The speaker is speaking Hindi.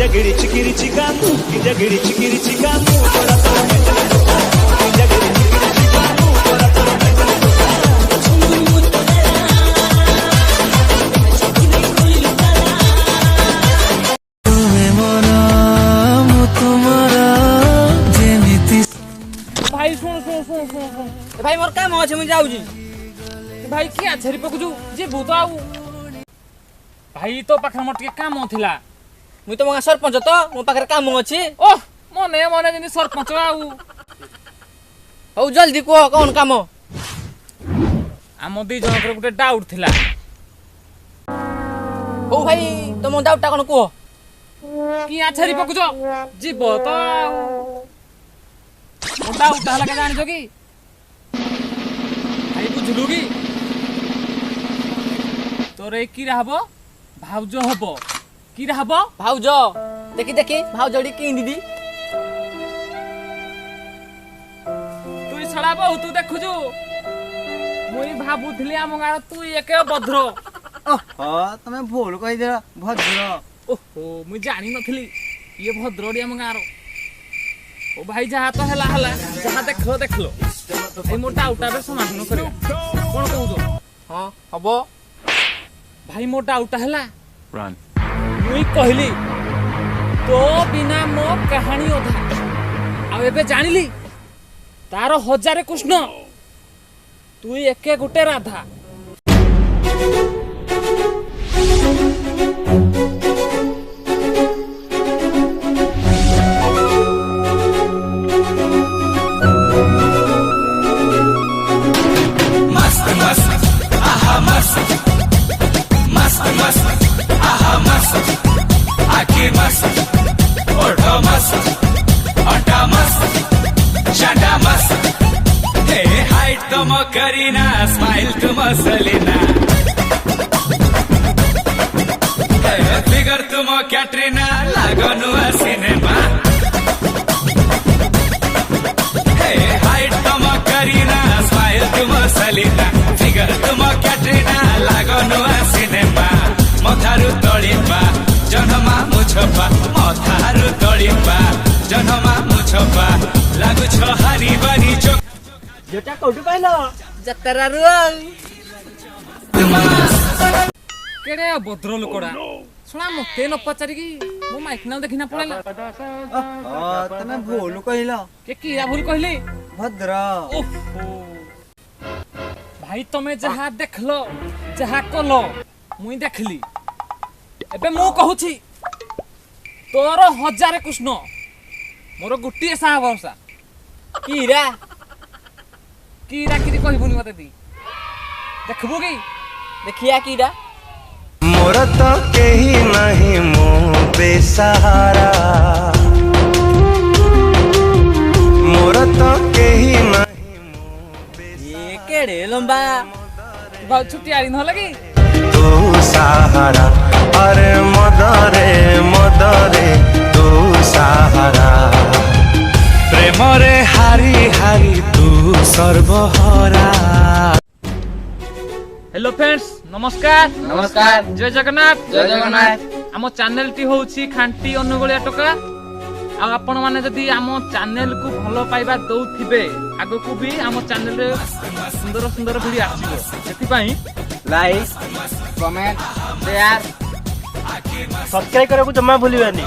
जगड़ी चिकिरी चिकामू की जगड़ी चिकिरी चिकामू तोरा तोरा मेटले तोरा की जगड़ी चिकिरी चिकामू तोरा तोरा मेटले भाई सुन सुन सुन सुन सुन भाई मोर काम अछि मु जाउ जी भाई किया छरी पकुजु जे भूत आउ भाई तो पाखर मोर के काम थिला मु तो मगा सरपंच तो मो पाखर काम अछि ओह मने मने जनी सरपंच आउ हौ जल्दी को कोन काम आम दी जन पर गुटे डाउट थिला ओ भाई तुम डाउट ता कोन को किया छरी पकुजो जीव तो डाउट हला के जान जो की भाई बुझलु की तोरे की रहबो भाउजो हबो की रहबो भाउजो देखी देखी भाउजोडी की दीदी तू छड़ा बहु तू देखुजु मुई भाबुथली हम गार तू एके बद्र ओहो तमे भूल कहि दे भद्र ओहो मुई जानि नथली ये भद्रडी हम गार ओ भाई जहा तो हला हला जहा देखलो भाई मोटा आउटा समाधान करिया कोन कहू तो हां हबो भाई मोटा आउटा हला रन मुई कहली तो बिना मो कहानी ओधा आ एबे जानिली तारो हजारे कृष्ण तू एके गुटे राधा करीना स्माइल तुम सलीना फिगर तुम कैटरीना लागनु सिनेमा हाइट तुम करीना स्माइल तुम सलीना फिगर तुम कैटरीना लागनु सिनेमा मथारु तळिपा जन्मा मुछपा मथारु तळिपा जन्मा मुछपा लागु छ हानी बानी चोक जेटा कोठु कहलो जतरा रुंग केडे बद्र लोकड़ा सुना मते न पचारी की मो माइक ना देखिना पड़ेला ओहो तमे भूल कहिलो के कीरा भूल कहली भद्र ओहो भाई तमे जहा देखलो जहा कलो मुई देखली एबे मु कहूची तोर हजारे कृष्ण मोर गुटिए साहा भरोसा कीरा कीरा किरी कहबुनी मते दी देखबो की देखिया कीरा मोर तो केही नहीं मो बेसहारा मोर तो केही नहीं मो ये केड़े लंबा बहुत छुट्टी आरी न लगी तू सहारा अरे मदरे तू सहारा प्रेम रे हारी हारी तू सर्वहरा। हेलो फ्रेंड्स नमस्कार नमस्कार जय जगन्नाथ जय जगन्नाथ आम चैनल टी होउछि खांटी अनुगुलिया टका आ आपण माने जदी आम चैनल को भलो पाइबा दउथिबे आगो को भी आम चैनल रे सुंदर सुंदर वीडियो आछिबो सेति पई लाइक कमेंट शेयर सब्सक्राइब करे को जम्मा भूलिबानी।